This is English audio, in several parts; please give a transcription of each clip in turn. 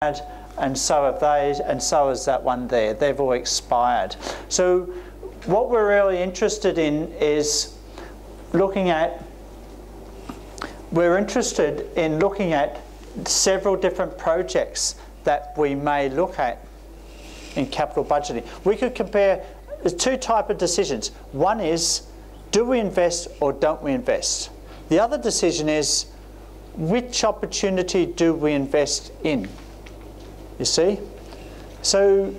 and so have they, and so is that one there. They've all expired. So what we're really interested in is looking at several different projects that we may look at in capital budgeting. We could compare two types of decisions. One is, do we invest or don't we invest? The other decision is, which opportunity do we invest in? You see? So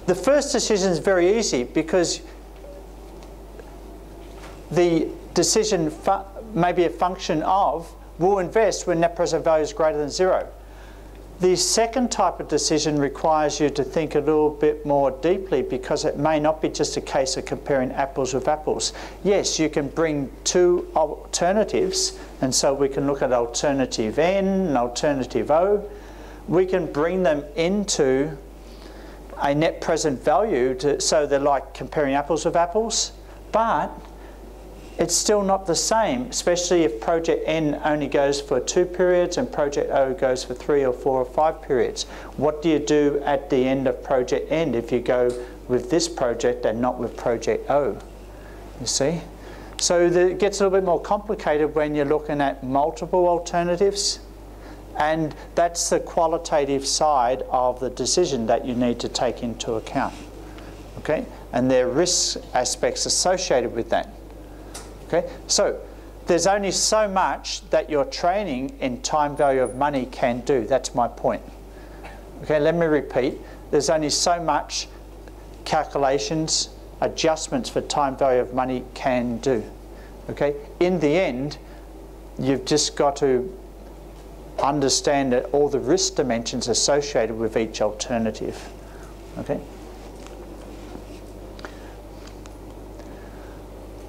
the first decision is very easy because the decision may be a function of, we'll invest when net present value is greater than 0. The second type of decision requires you to think a little bit more deeply because it may not be just a case of comparing apples with apples. Yes, you can bring two alternatives, and so we can look at alternative N and alternative O. We can bring them into a net present value so they're like comparing apples with apples, but it's still not the same, especially if project N only goes for 2 periods and project O goes for 3 or 4 or 5 periods. What do you do at the end of project N if you go with this project and not with project O? You see? So it gets a little bit more complicated when you're looking at multiple alternatives, and that's the qualitative side of the decision that you need to take into account. Okay? And there are risk aspects associated with that. Okay, so there's only so much that your training in time value of money can do. That's my point. Okay, let me repeat. There's only so much calculations, adjustments for time value of money can do. Okay, in the end, you've just got to understand that all the risk dimensions associated with each alternative. Okay.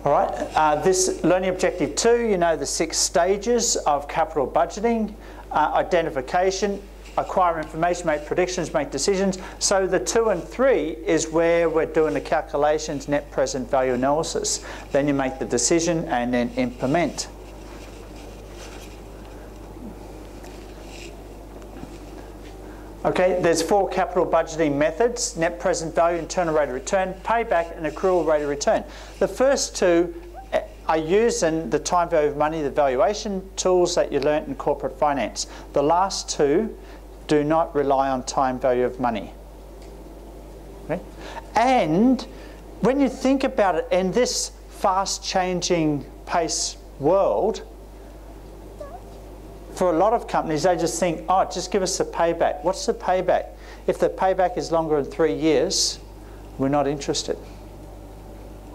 All right, this learning objective 2, you know the 6 stages of capital budgeting: identification, acquire information, make predictions, make decisions. So the 2 and 3 is where we're doing the calculations, net present value analysis. Then you make the decision and then implement. Okay, there's 4 capital budgeting methods: net present value, internal rate of return, payback, and accrual rate of return. The first 2 are using the time value of money, the valuation tools that you learnt in corporate finance. The last 2 do not rely on time value of money. Okay? And when you think about it, in this fast changing pace world, for a lot of companies, they just think, oh, just give us the payback. What's the payback? If the payback is longer than 3 years, we're not interested.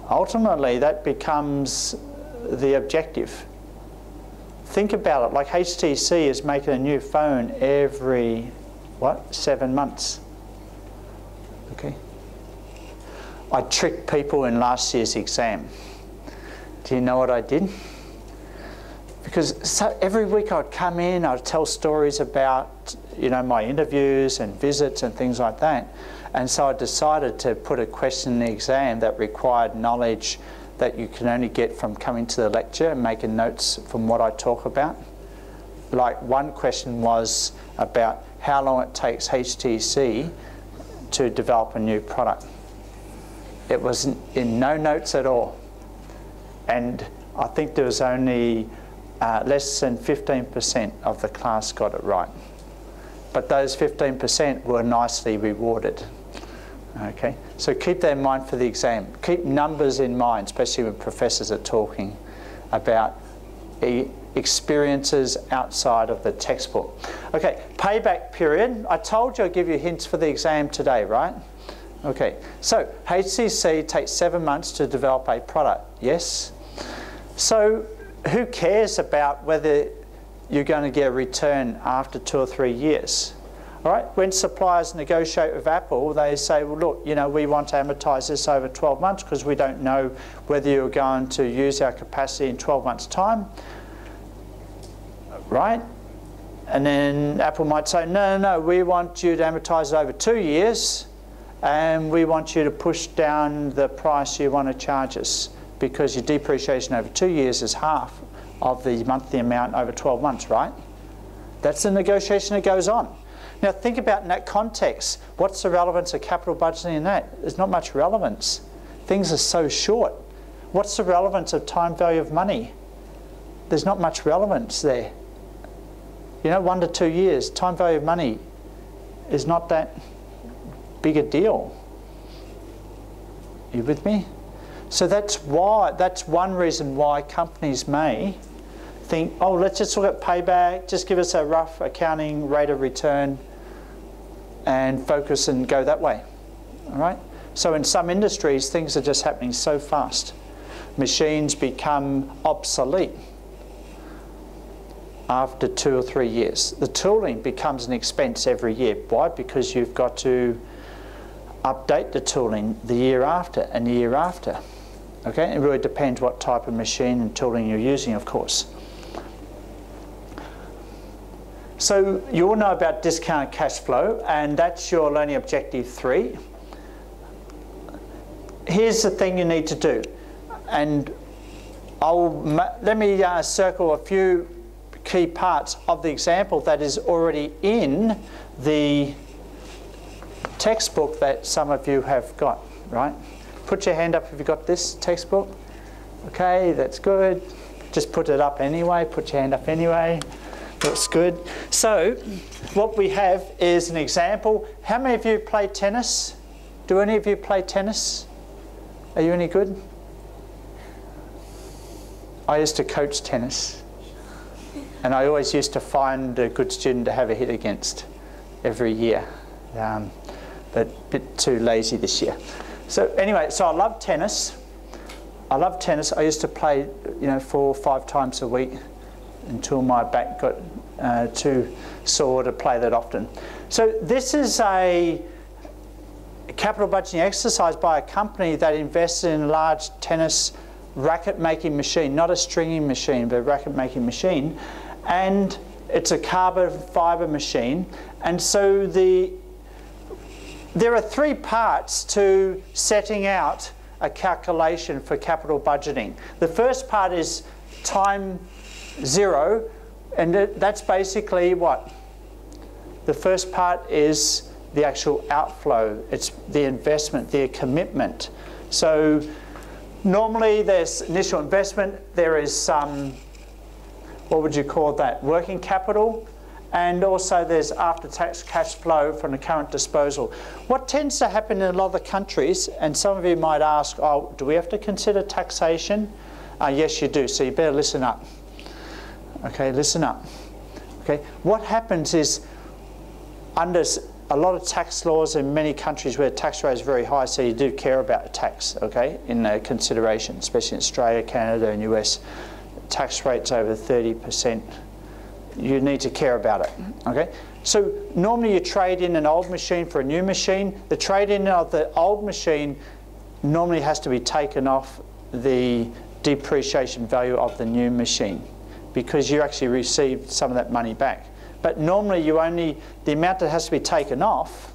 Ultimately, that becomes the objective. Think about it, like HTC is making a new phone every, 7 months. Okay. I tricked people in last year's exam. Do you know what I did? Because every week I'd come in, I'd tell stories about, you know, my interviews and visits and things like that. And so I decided to put a question in the exam that required knowledge that you can only get from coming to the lecture and making notes from what I talk about. Like one question was about how long it takes HTC to develop a new product. It was in no notes at all. And I think there was only less than 15% of the class got it right. But those 15% were nicely rewarded. Okay, so keep that in mind for the exam. Keep numbers in mind, especially when professors are talking about experiences outside of the textbook. Okay, payback period. I told you I'd give you hints for the exam today, right? Okay, so HCC takes 7 months to develop a product, yes? So who cares about whether you're going to get a return after 2 or 3 years? All right, when suppliers negotiate with Apple, they say, well, look, you know, we want to amortize this over 12 months because we don't know whether you're going to use our capacity in 12 months' time, right? And then Apple might say, no, no, no, we want you to amortize it over 2 years, and we want you to push down the price you want to charge us, because your depreciation over 2 years is half of the monthly amount over 12 months, right? That's the negotiation that goes on. Now think about in that context, what's the relevance of capital budgeting in that? There's not much relevance. Things are so short. What's the relevance of time value of money? There's not much relevance there. You know, 1 to 2 years, time value of money is not that big a deal. Are you with me? So that's one reason why companies may think, oh, let's just look at payback, just give us a rough accounting rate of return and focus and go that way. All right? So in some industries, things are just happening so fast. Machines become obsolete after 2 or 3 years. The tooling becomes an expense every year. Why? Because you've got to update the tooling the year after and the year after. Okay? It really depends what type of machine and tooling you're using, of course. So you all know about discounted cash flow, and that's your learning objective 3. Here's the thing you need to do, and let me circle a few key parts of the example that is already in the textbook that some of you have got, right? Put your hand up if you've got this textbook. Okay, that's good. Just put it up anyway, put your hand up anyway. Looks good. So what we have is an example. How many of you play tennis? Do any of you play tennis? Are you any good? I used to coach tennis, and I always used to find a good student to have a hit against every year, but a bit too lazy this year. So anyway, so I love tennis. I love tennis. I used to play, 4 or 5 times a week until my back got too sore to play that often. So this is a capital budgeting exercise by a company that invested in a large tennis racket making machine, not a stringing machine, but a racket making machine, and it's a carbon fibre machine. And so there are 3 parts to setting out a calculation for capital budgeting. The first part is time 0, and that's basically what? The first part is the actual outflow. It's the investment, the commitment. So normally there's initial investment, there is some, what would you call that, working capital, and also there's after-tax cash flow from the current disposal. What tends to happen in a lot of the countries, and some of you might ask, oh, do we have to consider taxation? Yes, you do, so you better listen up. Okay, listen up. Okay, what happens is under a lot of tax laws in many countries where the tax rate is very high, so you do care about tax, okay, in consideration, especially in Australia, Canada and US, tax rates over 30%. You need to care about it, okay? So normally you trade in an old machine for a new machine. The trade-in of the old machine normally has to be taken off the depreciation value of the new machine because you actually received some of that money back. But normally the amount that has to be taken off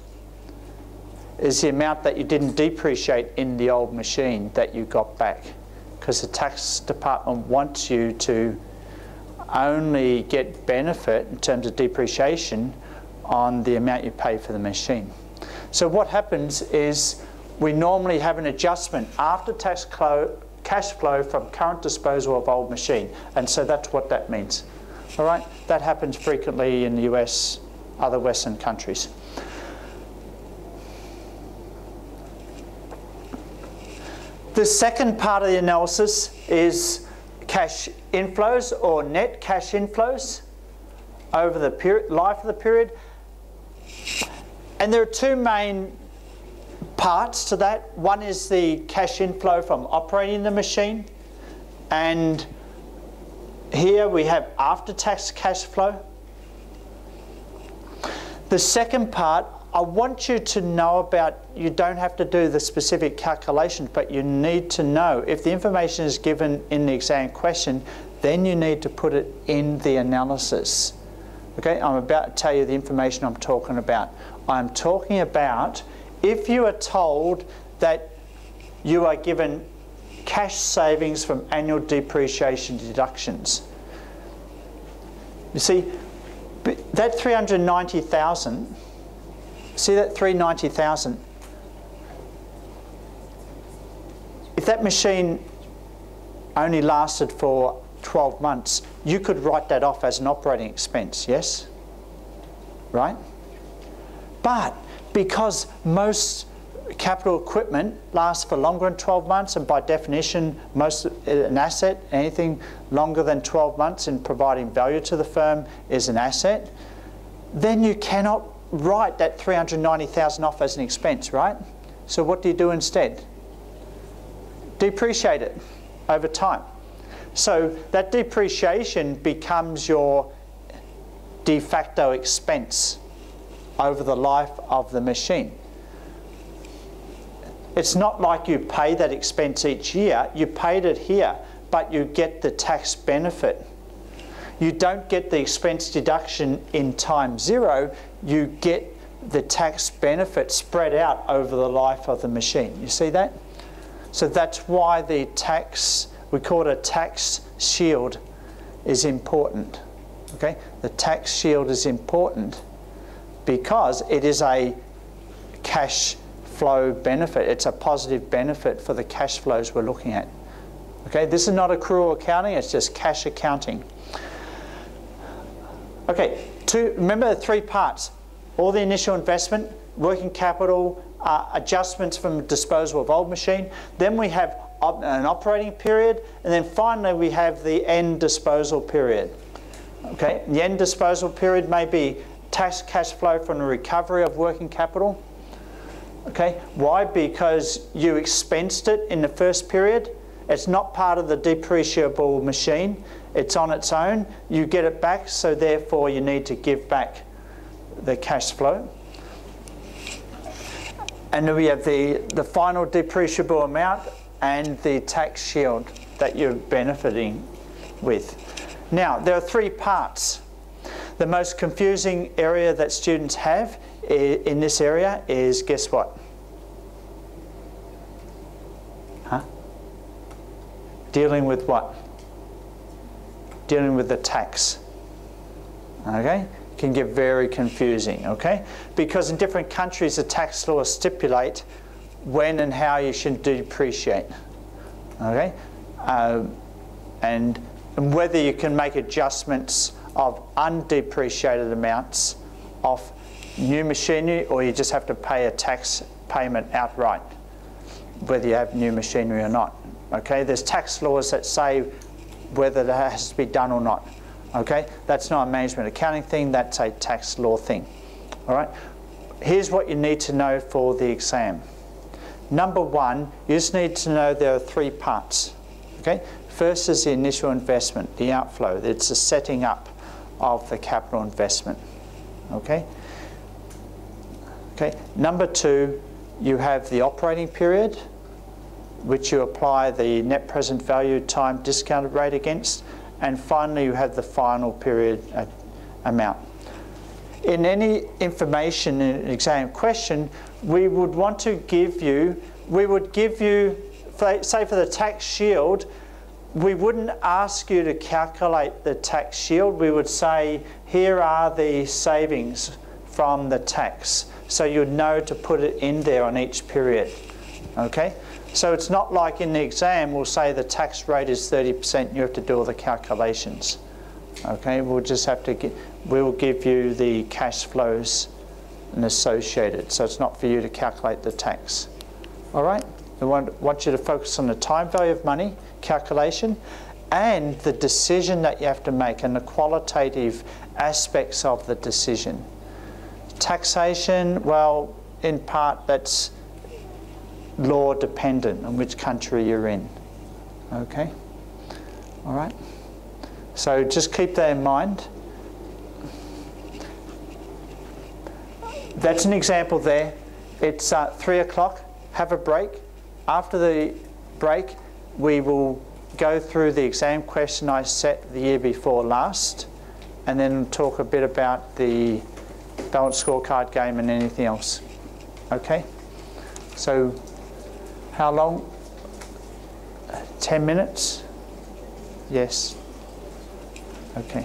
is the amount that you didn't depreciate in the old machine that you got back, because the tax department wants you to only get benefit in terms of depreciation on the amount you pay for the machine. So what happens is we normally have an adjustment after tax cash flow from current disposal of old machine, and so that's what that means. All right, that happens frequently in the US, other Western countries. The second part of the analysis is cash inflows or net cash inflows over the life of the period. And there are 2 main parts to that. One is the cash inflow from operating the machine, and here we have after-tax cash flow. The second part, I want you to know about, you don't have to do the specific calculations, but you need to know if the information is given in the exam question, then you need to put it in the analysis. Okay, I'm about to tell you the information I'm talking about. I'm talking about if you are told that you are given cash savings from annual depreciation deductions. You see, That 390,000, see that 390,000? If that machine only lasted for 12 months, you could write that off as an operating expense, yes? Right? But because most capital equipment lasts for longer than 12 months, and by definition, an asset, anything longer than 12 months in providing value to the firm is an asset, then you cannot write that 390,000 off as an expense, right? So what do you do instead? Depreciate it over time. So that depreciation becomes your de facto expense over the life of the machine. It's not like you pay that expense each year. You paid it here, but you get the tax benefit. You don't get the expense deduction in time zero. You get the tax benefit spread out over the life of the machine. You see that? So that's why the tax, we call it a tax shield, is important. Okay? The tax shield is important because it is a cash flow benefit. It's a positive benefit for the cash flows we're looking at. Okay, this is not accrual accounting, it's just cash accounting. Okay, remember the three parts. All the initial investment, working capital, adjustments from disposal of old machine. Then we have an operating period, and then finally we have the end disposal period. Okay, the end disposal period may be tax cash flow from the recovery of working capital. Okay, why? Because you expensed it in the first period. It's not part of the depreciable machine. It's on its own. You get it back, so therefore you need to give back the cash flow. And then we have the final depreciable amount and the tax shield that you're benefiting with. Now, there are three parts. The most confusing area that students have in this area is, guess what? Huh? Dealing with what? Dealing with the tax. Okay? Can get very confusing, okay? Because in different countries the tax laws stipulate when and how you should depreciate, okay? And whether you can make adjustments of undepreciated amounts off new machinery, or you just have to pay a tax payment outright, whether you have new machinery or not, okay? There's tax laws that say whether that has to be done or not. Okay, that's not a management accounting thing, that's a tax law thing. All right, here's what you need to know for the exam. Number one, you just need to know there are three parts. Okay, first is the initial investment, the outflow. It's the setting up of the capital investment. Okay. Okay. Number two, you have the operating period, which you apply the net present value time discounted rate against. And finally, you have the final period amount. In any information in an exam question, we would want to give you, say for the tax shield, we wouldn't ask you to calculate the tax shield. We would say, here are the savings from the tax. So you'd know to put it in there on each period. Okay? So it's not like in the exam we'll say the tax rate is 30%, you have to do all the calculations. Okay, we'll just have to we'll give you the cash flows and associated. So it's not for you to calculate the tax. All right, I want you to focus on the time value of money calculation and the decision that you have to make and the qualitative aspects of the decision. Taxation, well, in part that's law dependent on which country you're in. Okay? All right? So just keep that in mind. That's an example there. It's 3 o'clock. Have a break. After the break, we will go through the exam question I set the year before last, and then talk a bit about the balanced scorecard game and anything else. Okay? So, how long? 10 minutes? Yes. Okay.